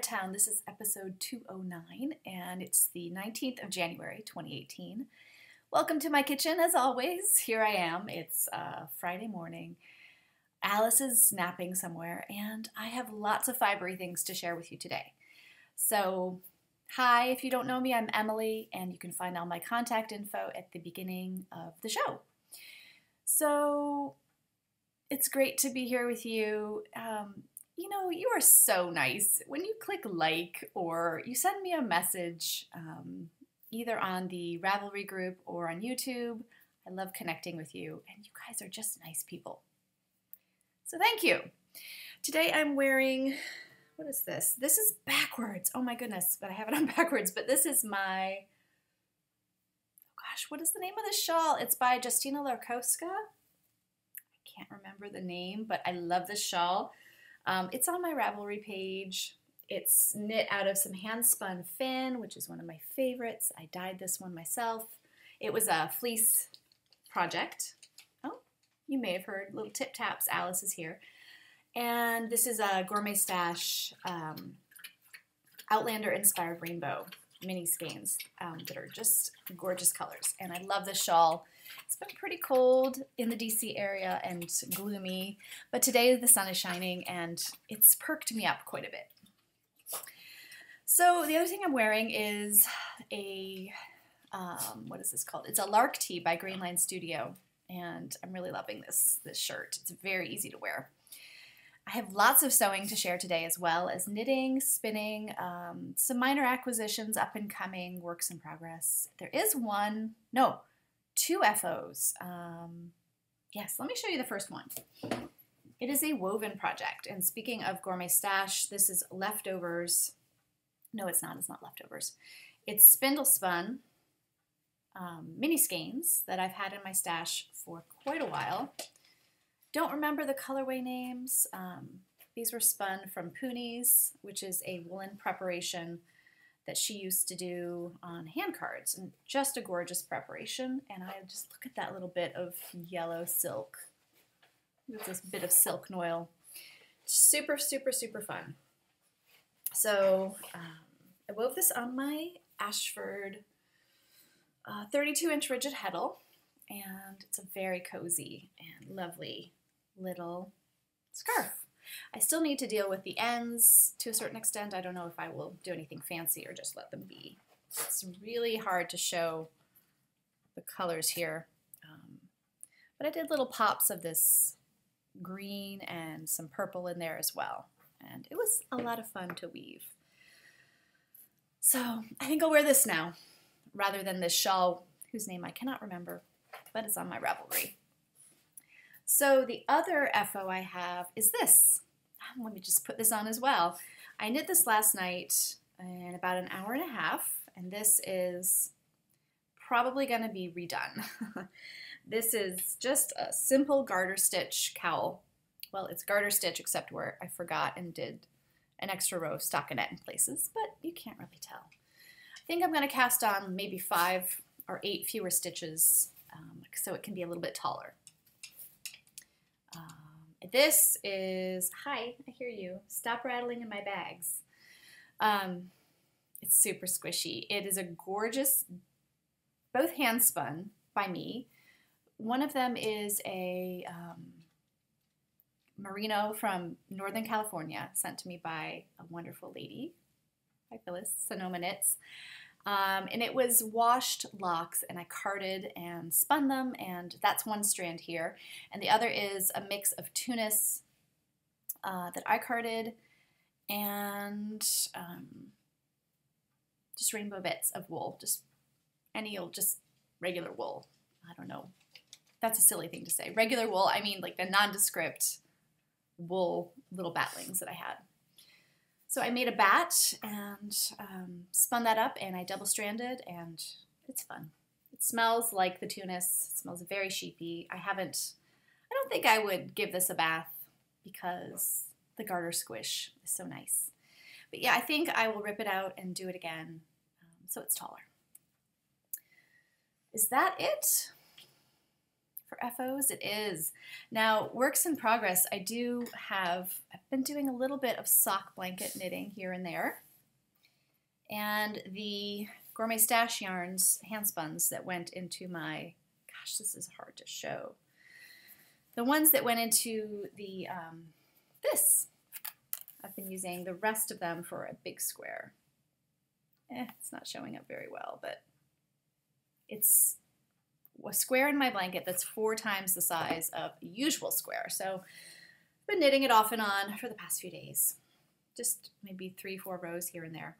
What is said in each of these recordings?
Town. This is episode 209, and it's the 19th of January, 2018. Welcome to my kitchen, as always. Here I am. It's Friday morning. Alice is napping somewhere, and I have lots of fibery things to share with you today. So, hi, if you don't know me, I'm Emily, and you can find all my contact info at the beginning of the show. So, it's great to be here with you. You know, you are so nice. When you click like or you send me a message, either on the Ravelry group or on YouTube, I love connecting with you, and you guys are just nice people. So thank you. Today I'm wearing, what is this? This is backwards. Oh my goodness, but I have it on backwards. But this is my, oh gosh, what is the name of the shawl? It's by Justina Larkowska. I can't remember the name, but I love this shawl. It's on my Ravelry page. It's knit out of some hand-spun fin, which is one of my favorites. I dyed this one myself. It was a fleece project. Oh, you may have heard little tip-taps. Alice is here. And this is a Gourmet Stash Outlander-inspired rainbow mini skeins that are just gorgeous colors. And I love this shawl. It's been pretty cold in the DC area and gloomy, but today the sun is shining and it's perked me up quite a bit. So the other thing I'm wearing is a, what is this called? It's a Lark Tee by Green Line Studio, and I'm really loving this shirt. It's very easy to wear. I have lots of sewing to share today, as well as knitting, spinning, some minor acquisitions, up and coming, works in progress. There is two FOs. Yes, let me show you the first one. It is a woven project, and speaking of Gourmet Stash, this is leftovers. No, it's not leftovers. It's spindle spun mini skeins that I've had in my stash for quite a while. Don't remember the colorway names. These were spun from Poonies, which is a woolen preparation that she used to do on hand cards, and just a gorgeous preparation. And I just look at that little bit of yellow silk with this bit of silk noil. Super, super, super fun. So I wove this on my Ashford 32-inch rigid heddle, and it's a very cozy and lovely little scarf. I still need to deal with the ends to a certain extent. I don't know if I will do anything fancy or just let them be. It's really hard to show the colors here. But I did little pops of this green and some purple in there as well. And it was a lot of fun to weave. So I think I'll wear this now rather than this shawl whose name I cannot remember, but it's on my Ravelry. So the other FO I have is this. Let me just put this on as well. I knit this last night in about an hour and a half, and this is probably going to be redone. This is just a simple garter stitch cowl. Well, it's garter stitch except where I forgot and did an extra row of stockinette in places, but you can't really tell. I think I'm going to cast on maybe 5 or 8 fewer stitches so it can be a little bit taller. This is, hi, I hear you. Stop rattling in my bags. It's super squishy. It is a gorgeous, both hand spun by me. One of them is a merino from Northern California, sent to me by a wonderful lady. Hi Phyllis, Sonoma Knits. And it was washed locks, and I carded and spun them, and that's one strand here. And the other is a mix of Tunis that I carded and just rainbow bits of wool, just any old, just regular wool. I don't know. That's a silly thing to say. Regular wool, I mean like the nondescript wool little batlings that I had. So I made a bat and spun that up, and I double-stranded, and it's fun. It smells like the Tunis. It smells very sheepy. I don't think I would give this a bath because the garter squish is so nice. But yeah, I think I will rip it out and do it again so it's taller. Is that it for FOs? It is. Now, works in progress, I've been doing a little bit of sock blanket knitting here and there. And the Gourmet Stash yarns, handspuns that went into my, gosh, this is hard to show. The ones that went into the, this, I've been using the rest of them for a big square. It's not showing up very well, but it's a square in my blanket that's 4 times the size of the usual square. So I've been knitting it off and on for the past few days. Just maybe 3-4 rows here and there.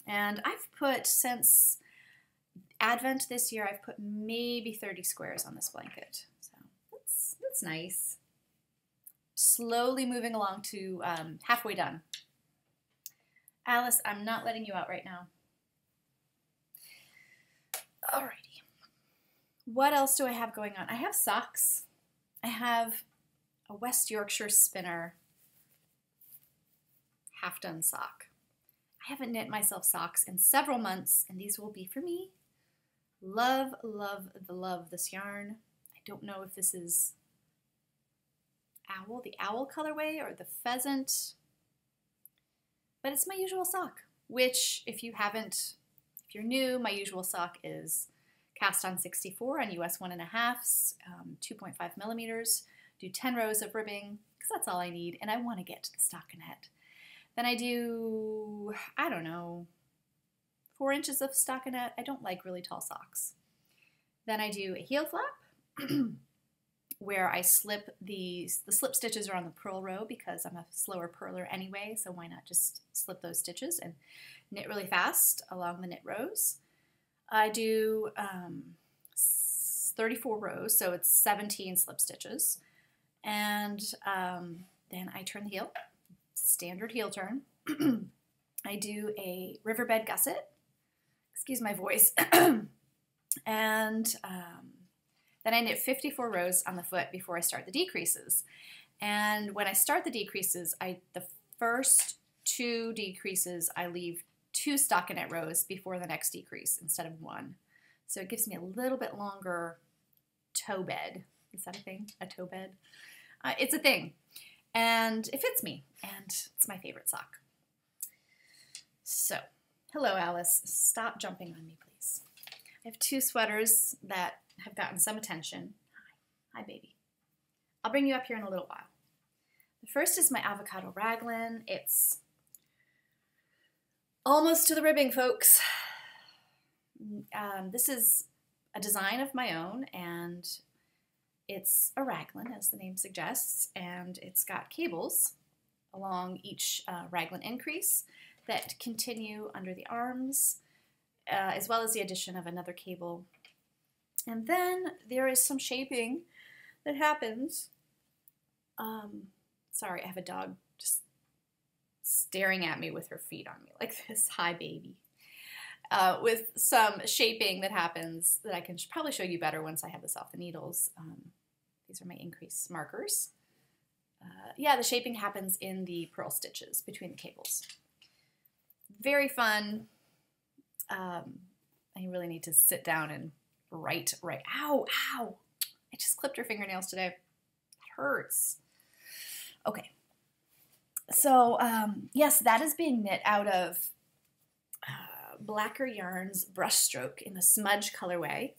And I've put, since Advent this year, I've put maybe 30 squares on this blanket. So that's nice. Slowly moving along to halfway done. Alice, I'm not letting you out right now. Alrighty. What else do I have going on? I have socks. I have a West Yorkshire Spinner half-done sock. I haven't knit myself socks in several months, and these will be for me. Love, love this yarn. I don't know if this is the owl colorway, or the pheasant, but it's my usual sock, which if you're new, my usual sock is cast on 64 on US 1.5s, 2.5 millimeters, do 10 rows of ribbing, because that's all I need, and I want to get to the stockinette. Then I do, I don't know, 4 inches of stockinette. I don't like really tall socks. Then I do a heel flap, where I slip the slip stitches are on the purl row because I'm a slower purler anyway, so why not just slip those stitches and knit really fast along the knit rows. I do 34 rows, so it's 17 slip stitches, and then I turn the heel, standard heel turn. I do a riverbed gusset, excuse my voice, and then I knit 54 rows on the foot before I start the decreases. And when I start the decreases, the first 2 decreases, I leave 2 stockinette rows before the next decrease instead of 1. So it gives me a little bit longer toe bed. Is that a thing? A toe bed? It's a thing. And it fits me, and it's my favorite sock. So, hello Alice. Stop jumping on me, please. I have 2 sweaters that have gotten some attention. Hi baby. I'll bring you up here in a little while. The first is my avocado raglan. It's almost to the ribbing, folks. This is a design of my own, and it's a raglan, as the name suggests, and it's got cables along each raglan increase that continue under the arms, as well as the addition of another cable. And then there is some shaping that happens. Sorry, I have a dog just staring at me with her feet on me like this. Hi, baby. With some shaping that happens that I can probably show you better once I have this off the needles. These are my increase markers. Yeah, the shaping happens in the purl stitches between the cables. Very fun. I really need to sit down and write. Ow, ow. I just clipped her fingernails today. It hurts. Okay. So, yes, that is being knit out of Blacker Yarns Brushstroke in the smudge colorway.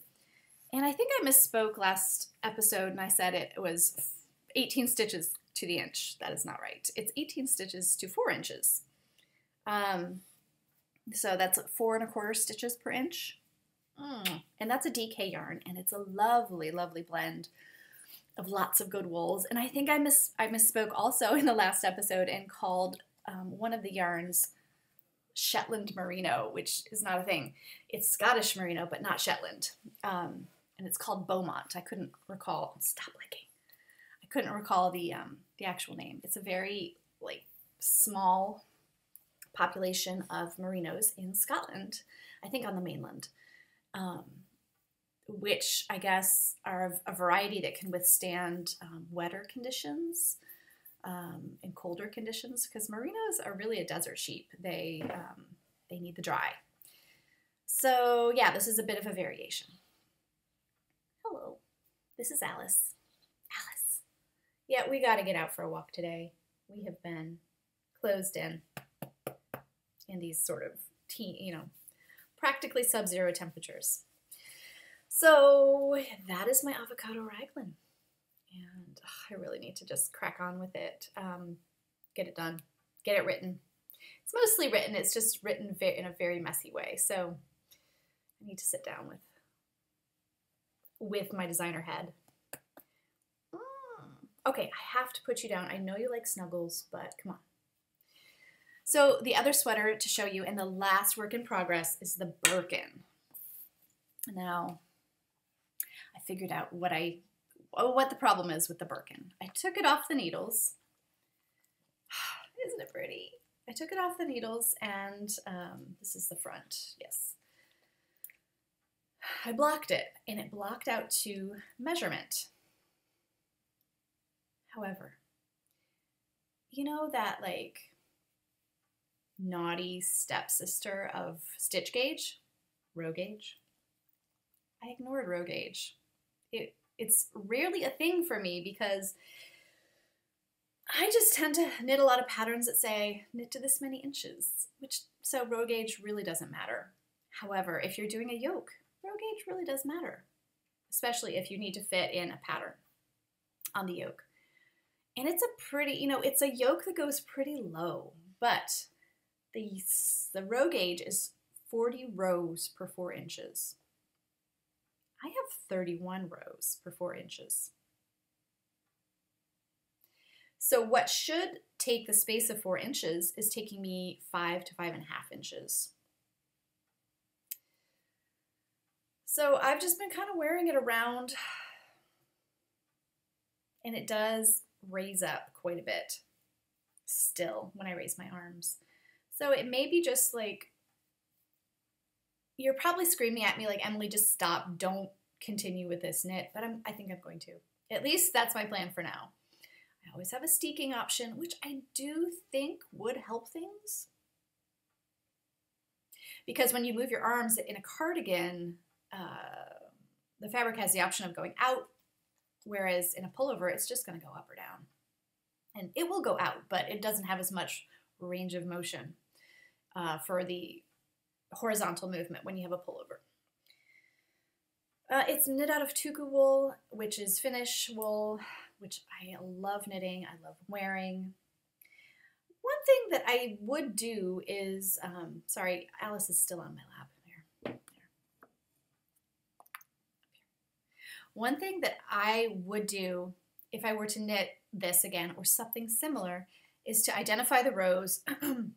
And I think I misspoke last episode and I said it was 18 stitches to the inch. That is not right. It's 18 stitches to 4 inches. So that's 4 1/4 stitches per inch. And that's a DK yarn, and it's a lovely, lovely blend of lots of good wools. And I think I misspoke also in the last episode and called one of the yarns Shetland Merino, which is not a thing. It's Scottish Merino, but not Shetland. And it's called Beaumont. I couldn't recall. Stop licking. I couldn't recall the actual name. It's a very small population of merinos in Scotland, I think on the mainland, which I guess are a variety that can withstand wetter conditions and colder conditions, because merinos are really a desert sheep. They need the dry. So yeah, this is a bit of a variation. Hello. This is Alice. Alice. Yeah, we got to get out for a walk today. We have been closed in these sort of practically sub-zero temperatures. So that is my avocado raglan. And I really need to just crack on with it, get it done, get it written. It's mostly written, it's just written in a very messy way. So I need to sit down with my designer head. Okay, I have to put you down. I know you like snuggles, but come on. So the other sweater to show you, and the last work in progress, is the Birkin. Now, I figured out what the problem is with the Birkin. I took it off the needles. Isn't it pretty? I took it off the needles, and this is the front, yes. I blocked it, and it blocked out to measurement. However, you know that like naughty stepsister of stitch gauge, row gauge? I ignored row gauge. It's rarely a thing for me because I just tend to knit a lot of patterns that say knit to this many inches, so row gauge really doesn't matter. However, if you're doing a yoke, row gauge really does matter, especially if you need to fit in a pattern on the yoke. And it's a pretty, it's a yoke that goes pretty low, but the row gauge is 40 rows per 4 inches. I have 31 rows per 4 inches. So what should take the space of 4 inches is taking me 5 to 5.5 inches. So I've just been kind of wearing it around, and it does raise up quite a bit still when I raise my arms. So it may be just like, you're probably screaming at me like, Emily, just stop, don't continue with this knit, but I think I'm going to. At least that's my plan for now. I always have a steeking option, which I do think would help things. Because when you move your arms in a cardigan, the fabric has the option of going out, whereas in a pullover, it's just going to go up or down. And it will go out, but it doesn't have as much range of motion for the horizontal movement when you have a pullover. It's knit out of tuku wool, which is Finnish wool, which I love knitting, I love wearing. One thing that I would do is, sorry, Alice is still on my lap. There. One thing that I would do if I were to knit this again or something similar is to identify the rows, and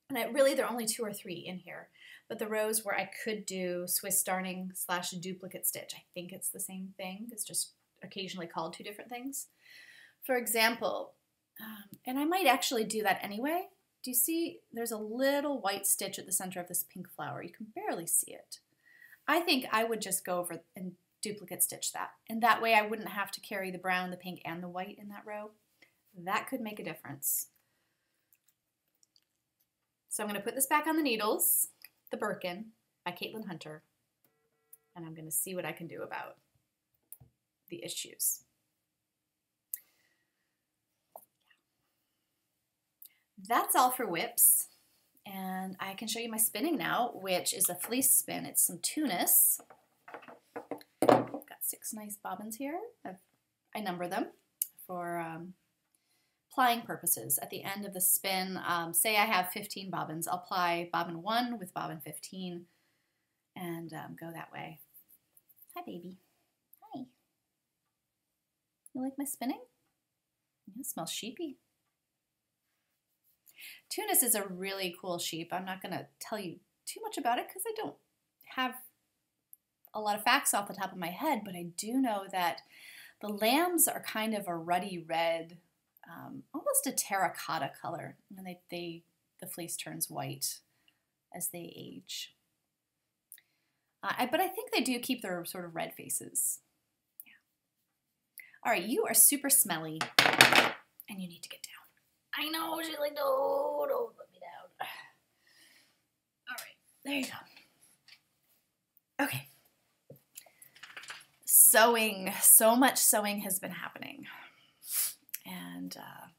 really there are only 2 or 3 in here, but the rows where I could do Swiss darning / duplicate stitch. I think it's the same thing, it's just occasionally called 2 different things. For example, and I might actually do that anyway. Do you see there's a little white stitch at the center of this pink flower? You can barely see it. I think I would just go over and duplicate stitch that. And that way I wouldn't have to carry the brown, the pink, and the white in that row. That could make a difference. So I'm going to put this back on the needles, the Birkin by Caitlin Hunter, and I'm going to see what I can do about the issues. That's all for whips, and I can show you my spinning now, which is a fleece spin. It's some Tunis. Got 6 nice bobbins here. I number them for plying purposes. At the end of the spin, say I have 15 bobbins, I'll ply bobbin 1 with bobbin 15 and go that way. Hi, baby. Hi. You like my spinning? Yeah, it smells sheepy. Tunis is a really cool sheep. I'm not going to tell you too much about it because I don't have a lot of facts off the top of my head, but I do know that the lambs are kind of a ruddy red, almost a terracotta color, and the fleece turns white as they age. But I think they do keep their sort of red faces. Yeah. All right, you are super smelly, and you need to get down. I know, she's like, no, don't let me down. All right, there you go. Okay. Sewing. So much sewing has been happening. And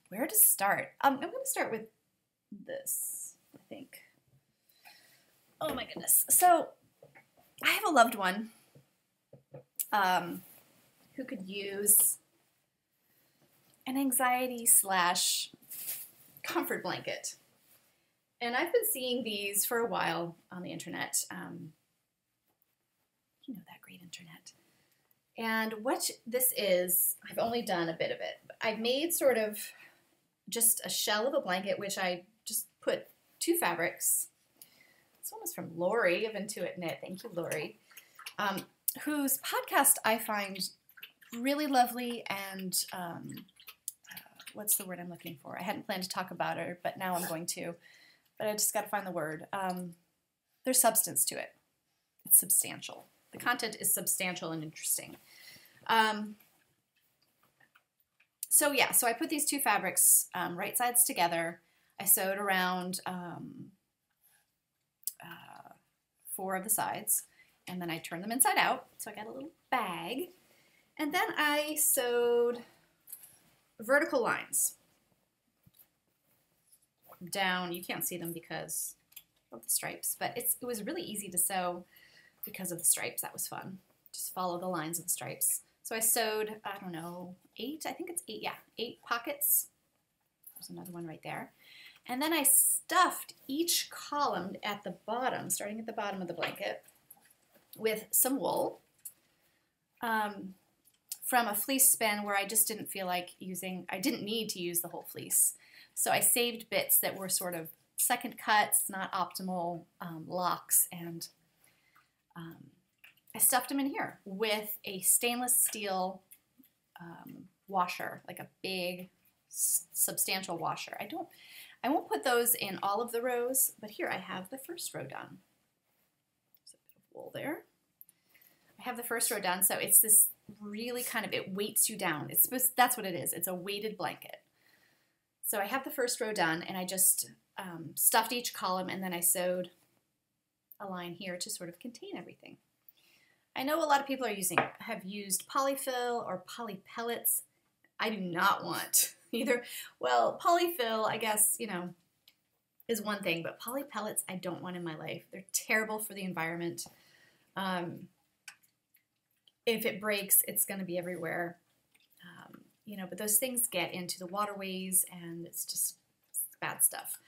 where to start? I'm going to start with this, I think. Oh my goodness. So I have a loved one who could use an anxiety / comfort blanket. And I've been seeing these for a while on the internet. You know that great internet. And what this is, I've only done a bit of it. I've made sort of just a shell of a blanket, which I just put 2 fabrics. This one was from Lori of Intuit Knit. Thank you, Lori. Whose podcast I find really lovely and what's the word I'm looking for? I hadn't planned to talk about her, but now I'm going to. But I just got to find the word. There's substance to it. It's substantial. The content is substantial and interesting. So I put these 2 fabrics right sides together. I sewed around 4 of the sides, and then I turned them inside out. So I got a little bag. And then I sewed vertical lines down. You can't see them because of the stripes, but it was really easy to sew because of the stripes. That was fun. Just follow the lines of the stripes. So I sewed, I don't know, 8, I think it's 8, yeah, 8 pockets. There's another one right there. And then I stuffed each column at the bottom, starting at the bottom of the blanket, with some wool from a fleece spin where I just didn't feel like I didn't need to use the whole fleece. So I saved bits that were sort of second cuts, not optimal locks, and I stuffed them in here with a stainless steel washer, like a big, substantial washer. I won't put those in all of the rows, but here I have the first row done. There's a bit of wool there. I have the first row done, so it's this really kind of, it weights you down. That's what it is. It's a weighted blanket. So I have the first row done, and I just stuffed each column, and then I sewed a line here to sort of contain everything. I know a lot of people have used polyfill or poly pellets. I do not want either. Well, polyfill, I guess, is one thing, but poly pellets I don't want in my life. They're terrible for the environment. If it breaks, it's going to be everywhere. But those things get into the waterways, and it's bad stuff.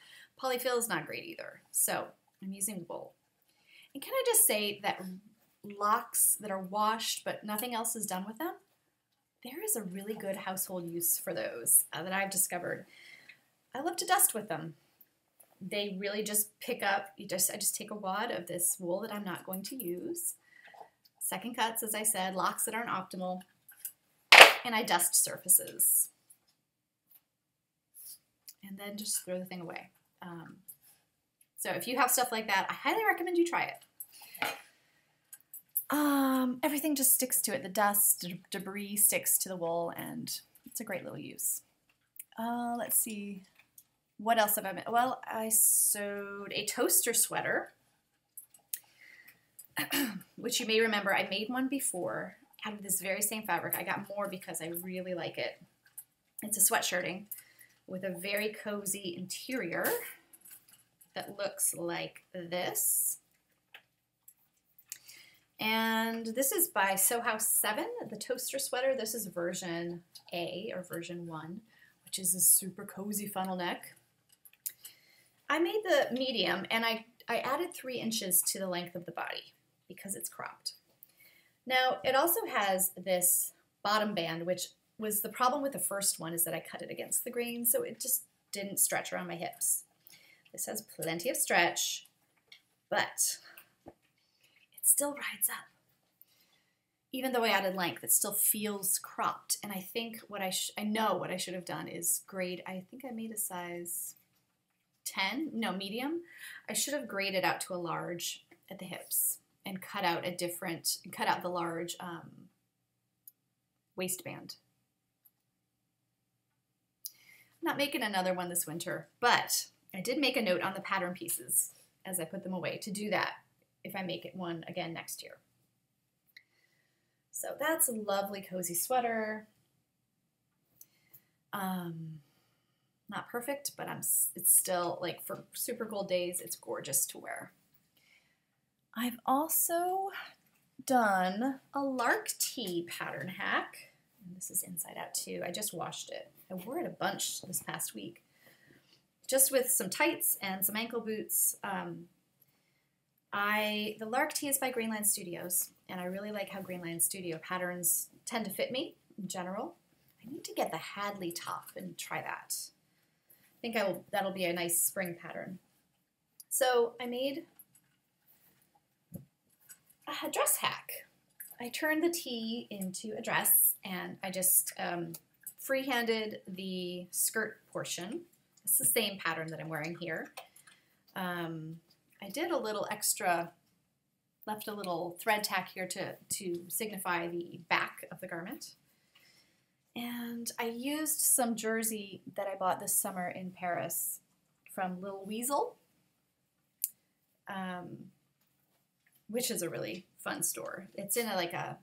Polyfill is not great either, so I'm using wool. And can I just say that locks that are washed but nothing else is done with them, there is a really good household use for those that I've discovered. I love to dust with them. They really just pick up, I just take a wad of this wool that I'm not going to use, second cuts, as I said, locks that aren't optimal, and I dust surfaces. And then just throw the thing away. So if you have stuff like that, I highly recommend you try it. Everything just sticks to it. The dust, debris sticks to the wool, and it's a great little use. Let's see. What else have I made? Well, I sewed a toaster sweater, which you may remember I made one before out of this very same fabric. I got more because I really like it. It's a sweatshirting with a very cozy interior that looks like this. And this is by Sew House 7, the toaster sweater. This is version A, or version 1, which is a super cozy funnel neck. I made the medium, and I added 3 inches to the length of the body because it's cropped. Now, it also has this bottom band, which was the problem with the first one, is that I cut it against the grain, so it just didn't stretch around my hips. This has plenty of stretch, but it still rides up. Even though I added length, it still feels cropped. And I think I know what I should have done is grade, I think I made a size 10, no, medium. I should have graded out to a large at the hips and cut out the large waistband. I'm not making another one this winter, but I did make a note on the pattern pieces as I put them away to do that if I make it one again next year. So that's a lovely cozy sweater. Not perfect, but it's still, like, for super cold days, it's gorgeous to wear. I've also done a lark tee pattern hack. And this is inside out too. I just washed it. I wore it a bunch this past week. Just with some tights and some ankle boots. The lark tee is by Greenland Studios, and I really like how Greenland Studio patterns tend to fit me in general. I need to get the Hadley top and try that. I think that'll be a nice spring pattern. So I made a dress hack. I turned the tee into a dress, and I just freehanded the skirt portion. It's the same pattern that I'm wearing here. I did a little extra, left a little thread tack here to signify the back of the garment. And I used some jersey that I bought this summer in Paris from Little Weasel, which is a really fun store. It's in a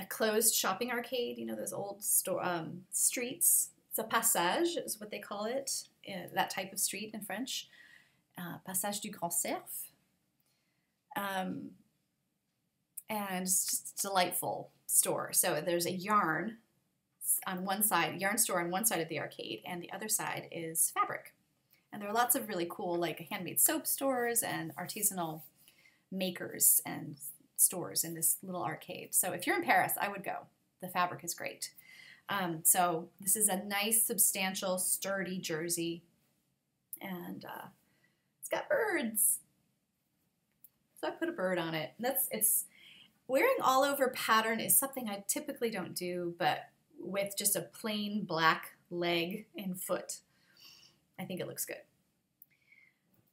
closed shopping arcade, you know, those old streets. It's a passage is what they call it, that type of street in French. Passage du Grand Cerf. And it's just a delightful store. So there's a yarn on one side, yarn store on one side of the arcade, and the other side is fabric. And there are lots of really cool, like, handmade soap stores and artisanal makers and stores in this little arcade. So if you're in Paris, I would go. The fabric is great. So this is a nice, substantial, sturdy jersey, and it's got birds. So I put a bird on it. It's wearing all over pattern is something I typically don't do, but with just a plain black leg and foot, I think it looks good.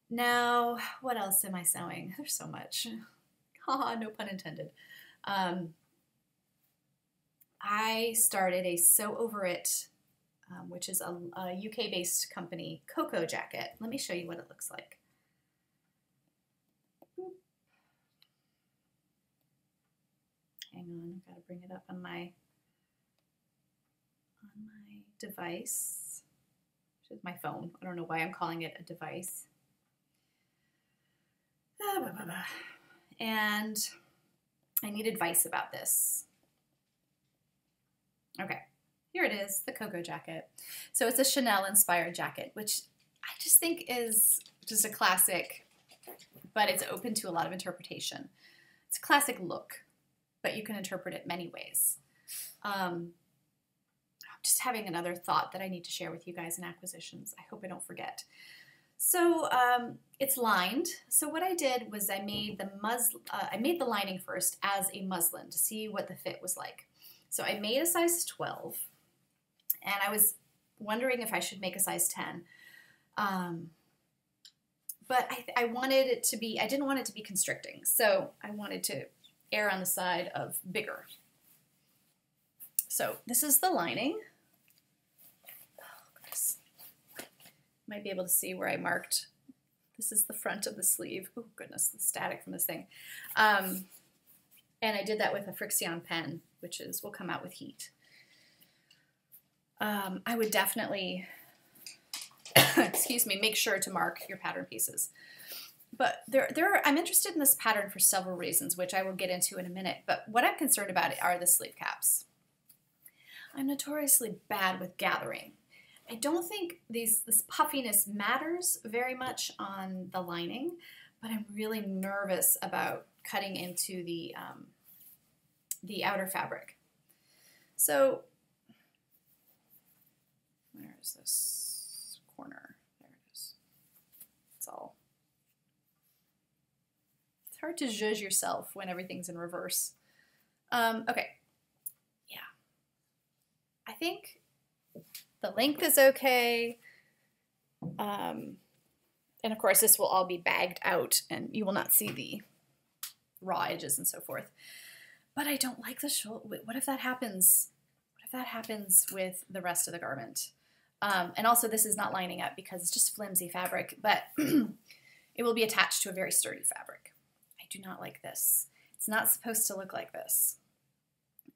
Now, what else am I sewing? There's so much. Haha, no pun intended. I started a Sew Over It, which is a UK-based company, Coco jacket. Let me show you what it looks like. Hang on, I've got to bring it up on my device, which is my phone. I don't know why I'm calling it a device. And I need advice about this. Okay, here it is, the Coco jacket. So it's a Chanel-inspired jacket, which I just think is just a classic, but it's open to a lot of interpretation. It's a classic look, but you can interpret it many ways. I'm just having another thought that I need to share with you guys in acquisitions. I hope I don't forget. So it's lined. So what I did was I made the lining first as a muslin to see what the fit was like. So I made a size 12, and I was wondering if I should make a size 10. But I wanted it to be, I didn't want it to be constricting, so I wanted to err on the side of bigger. So this is the lining. Oh, goodness. Might be able to see where I marked. This is the front of the sleeve. Oh, goodness, the static from this thing. And I did that with a Frixion pen, which will come out with heat. I would definitely, excuse me, make sure to mark your pattern pieces. But I'm interested in this pattern for several reasons, which I will get into in a minute. But what I'm concerned about are the sleeve caps. I'm notoriously bad with gathering. I don't think this puffiness matters very much on the lining, but I'm really nervous about cutting into the outer fabric. So where is this corner? There it is. It's all. It's hard to judge yourself when everything's in reverse. Okay. Yeah. I think the length is okay. And of course, this will all be bagged out and you will not see the raw edges and so forth. But I don't like the shoulder. What if that happens? What if that happens with the rest of the garment? And also, this is not lining up because it's just flimsy fabric, but it will be attached to a very sturdy fabric. I do not like this. It's not supposed to look like this.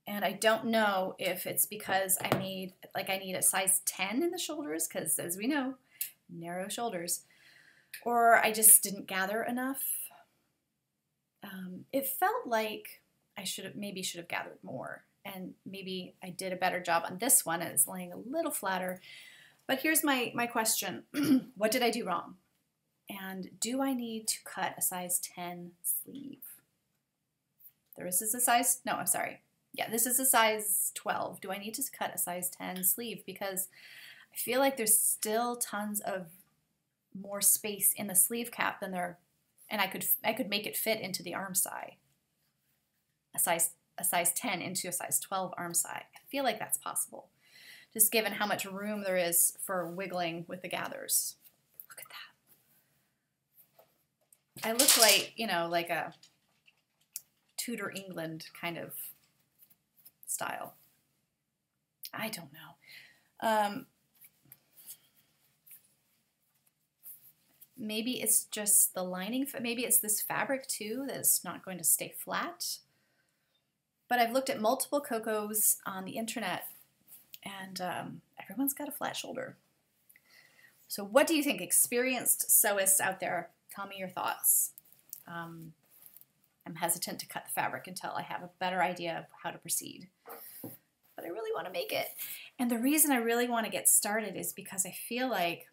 And I don't know if it's because I need a size 10 in the shoulders, because as we know, narrow shoulders, or I just didn't gather enough. It felt like I should have gathered more, and maybe I did a better job on this one, and it's laying a little flatter. But here's my question. What did I do wrong? And do I need to cut a size 10 sleeve? This is a size, no, I'm sorry. Yeah, this is a size 12. Do I need to cut a size 10 sleeve? Because I feel like there's still tons of more space in the sleeve cap than there, and I could make it fit into the arm side. A size 10 into a size 12 arm side. I feel like that's possible, just given how much room there is for wiggling with the gathers. Look at that. I look like, you know, like a Tudor England kind of style. I don't know. Maybe it's just the lining. Maybe it's this fabric too that's not going to stay flat. But I've looked at multiple Cocos on the internet, and everyone's got a flat shoulder. So what do you think? Experienced sewists out there, tell me your thoughts. I'm hesitant to cut the fabric until I have a better idea of how to proceed. But I really want to make it. And the reason I really want to get started is because I feel like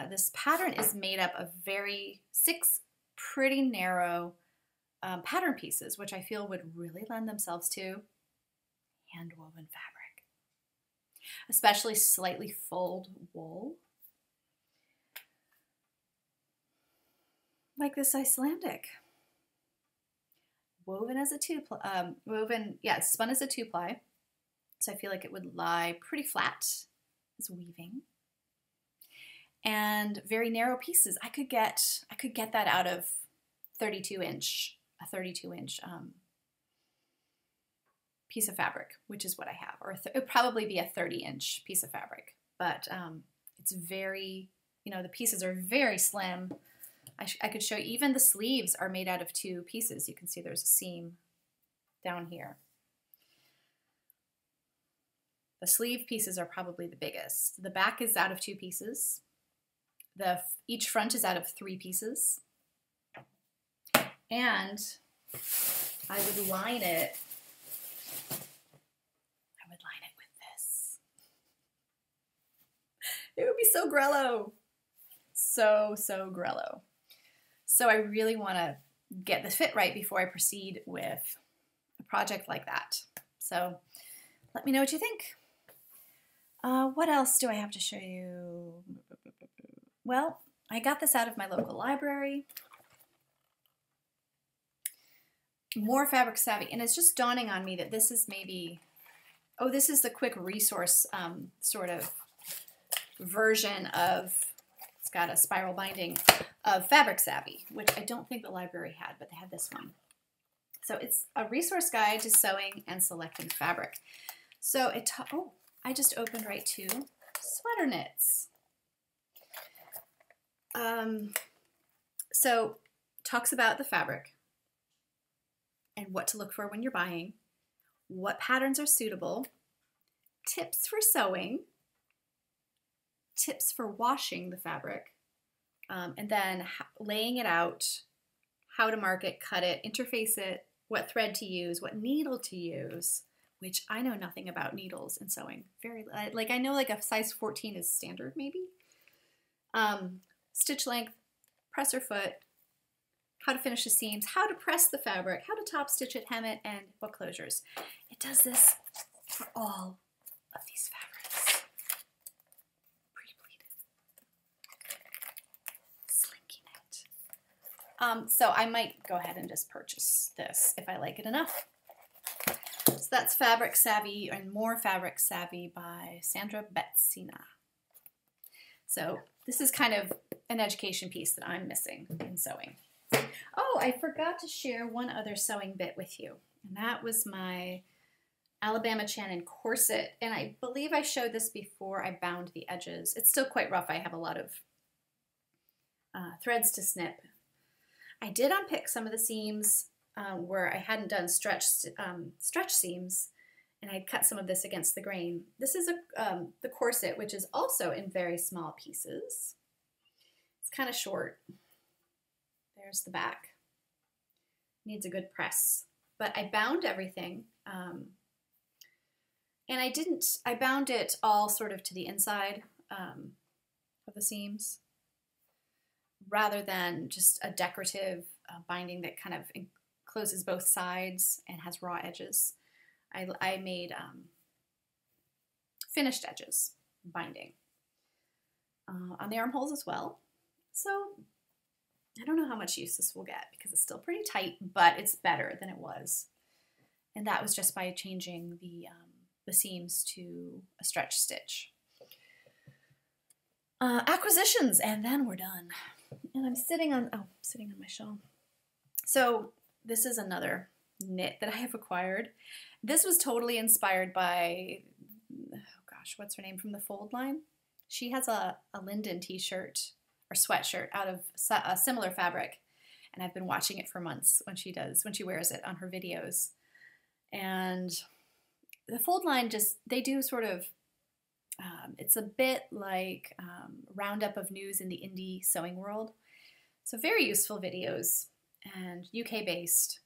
this pattern is made up of 6 pretty narrow pattern pieces, which I feel would really lend themselves to hand-woven fabric, especially slightly fulled wool, like this Icelandic. Woven as a spun as a 2-ply, so I feel like it would lie pretty flat as weaving. And very narrow pieces. I could get that out of a 32-inch piece of fabric, which is what I have, or it would probably be a 30-inch piece of fabric. But it's very, you know, the pieces are very slim. I could show you, even the sleeves are made out of 2 pieces. You can see there's a seam down here. The sleeve pieces are probably the biggest. The back is out of 2 pieces. Each front is out of 3 pieces. And I would line it with this. It would be so Grello. So Grello. So I really want to get the fit right before I proceed with a project like that. So let me know what you think. What else do I have to show you? Well, I got this out of my local library. More Fabric Savvy, and it's just dawning on me that this is maybe, this is the quick resource sort of version of, it's got a spiral binding, of Fabric Savvy, which I don't think the library had, but they had this one. So it's a resource guide to sewing and selecting fabric. So I just opened right to sweater knits. So talks about the fabric and what to look for when you're buying, what patterns are suitable, tips for sewing, tips for washing the fabric, and then laying it out, how to mark it, cut it, interface it, what thread to use, what needle to use, which I know nothing about needles and sewing. I know like a size 14 is standard maybe. Stitch length, presser foot, how to finish the seams, how to press the fabric, how to top stitch it, hem it, and what closures. It does this for all of these fabrics. Pre-pleated. Slinky knit. So I might go ahead and just purchase this if I like it enough. So that's Fabric Savvy and More Fabric Savvy by Sandra Betsina. So this is kind of an education piece that I'm missing in sewing. Oh, I forgot to share one other sewing bit with you, and that was my Alabama Shannon corset, and I believe I showed this before I bound the edges. It's still quite rough. I have a lot of threads to snip. I did unpick some of the seams where I hadn't done stretch seams, and I'd cut some of this against the grain. This is the corset, which is also in very small pieces. It's kind of short. There's the back. Needs a good press. But I bound everything. And I bound it all sort of to the inside of the seams, rather than just a decorative binding that kind of encloses both sides and has raw edges. I made finished edges binding on the armholes as well. So I don't know how much use this will get because it's still pretty tight, but it's better than it was. And that was just by changing the seams to a stretch stitch. Acquisitions, and then we're done. And I'm sitting on my shawl. So this is another knit that I have acquired. This was totally inspired by, oh gosh, what's her name from the Fold line? She has a Linden t-shirt or sweatshirt out of a similar fabric, and I've been watching it for months when she wears it on her videos. And the Fold line they do sort of, it's a bit like roundup of news in the indie sewing world. So very useful videos and UK based.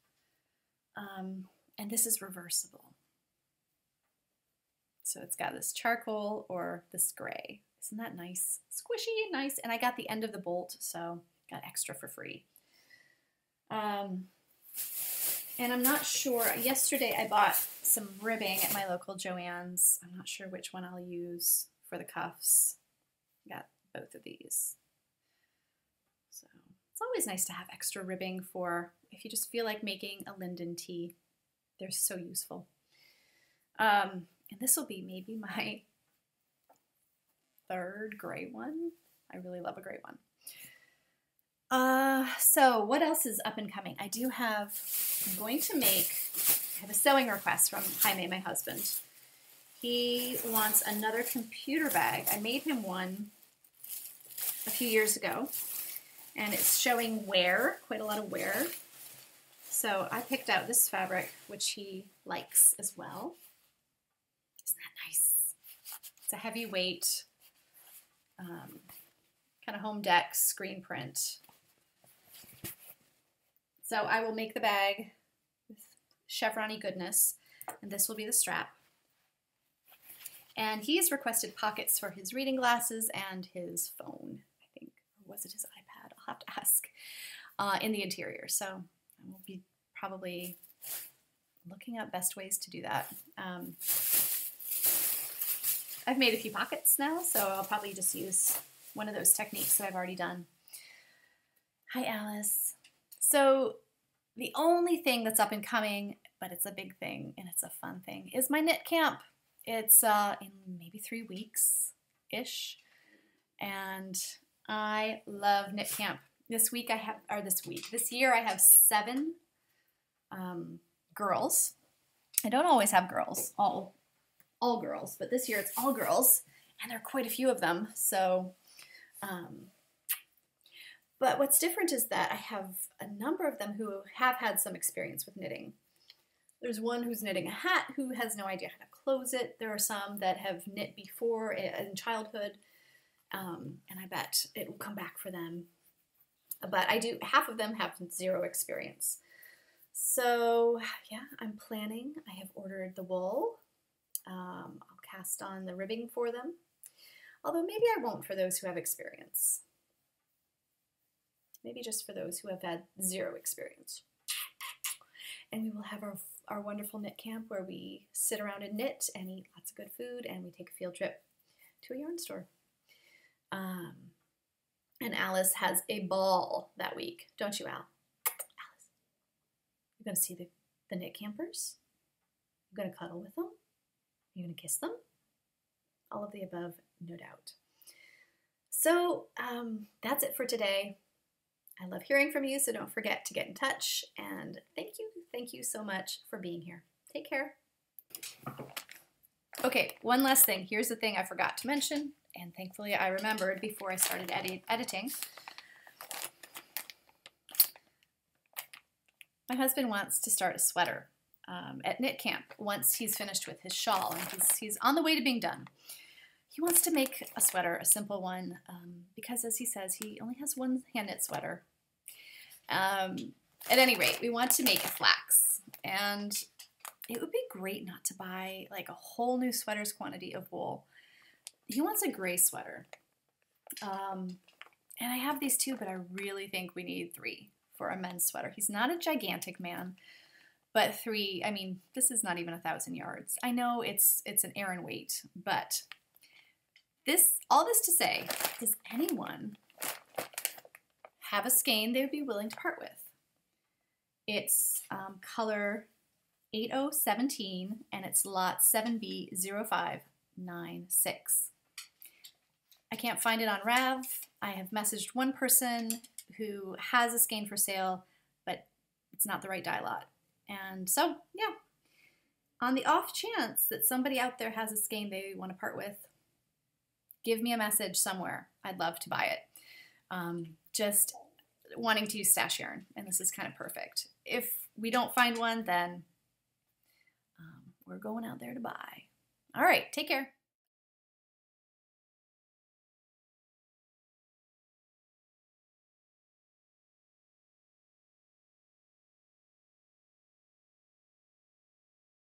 And this is reversible. So it's got this charcoal or this gray. Isn't that nice? Squishy and nice. And I got the end of the bolt, so got extra for free. And I'm not sure, yesterday I bought some ribbing at my local Joann's. I'm not sure which one I'll use for the cuffs. Got both of these. So it's always nice to have extra ribbing for if you just feel like making a Linden tee. They're so useful. And this will be maybe my third gray one. I really love a gray one. So what else is up and coming? I'm going to I have a sewing request from Jaime, my husband. He wants another computer bag. I made him one a few years ago, and it's showing wear, quite a lot of wear. So I picked out this fabric, which he likes as well. Isn't that nice? It's a heavyweight, kind of home deck screen print. So I will make the bag with chevron-y goodness, and this will be the strap. And he's requested pockets for his reading glasses and his phone, I think. Or was it his iPad? I'll have to ask. In the interior. So I will be probably looking up best ways to do that. I've made a few pockets now, so I'll probably just use one of those techniques that I've already done. Hi, Alice. So the only thing that's up and coming, but it's a big thing and it's a fun thing, is my knit camp. It's in maybe 3 weeks-ish, and I love knit camp. This year I have 7 girls. I don't always have girls, all girls, but this year it's all girls, and there are quite a few of them. So, but what's different is that I have a number of them who have had some experience with knitting. There's one who's knitting a hat who has no idea how to close it. There are some that have knit before in childhood, and I bet it will come back for them. But half of them have 0 experience. So yeah, I'm planning. I have ordered the wool. I'll cast on the ribbing for them. Although maybe I won't for those who have experience. Maybe just for those who have had 0 experience. And we will have our wonderful knit camp where we sit around and knit and eat lots of good food, and we take a field trip to a yarn store. And Alice has a ball that week. Don't you, Al? Alice, you're going to see the knit campers? You're going to cuddle with them? You're going to kiss them? All of the above, no doubt. So that's it for today. I love hearing from you, so don't forget to get in touch. And thank you so much for being here. Take care. Okay, one last thing. Here's the thing I forgot to mention, and thankfully I remembered before I started editing. My husband wants to start a sweater at knit camp once he's finished with his shawl, and he's on the way to being done. He wants to make a sweater, a simple one, because as he says, he only has one hand knit sweater. At any rate, we want to make a flax, and it would be great not to buy like a whole new sweater's quantity of wool. He wants a gray sweater. And I have these two, but I really think we need 3 for a men's sweater. He's not a gigantic man, but 3, I mean, this is not even 1,000 yards. I know it's an Aran weight, but all this to say, does anyone have a skein they would be willing to part with? It's color 8017, and it's lot 7B0596. I can't find it on Rav. I have messaged one person who has a skein for sale, but it's not the right dye lot. And so, yeah, on the off chance that somebody out there has a skein they want to part with, give me a message somewhere. I'd love to buy it. Just wanting to use stash yarn, and this is kind of perfect. If we don't find one, then we're going out there to buy. All right, take care.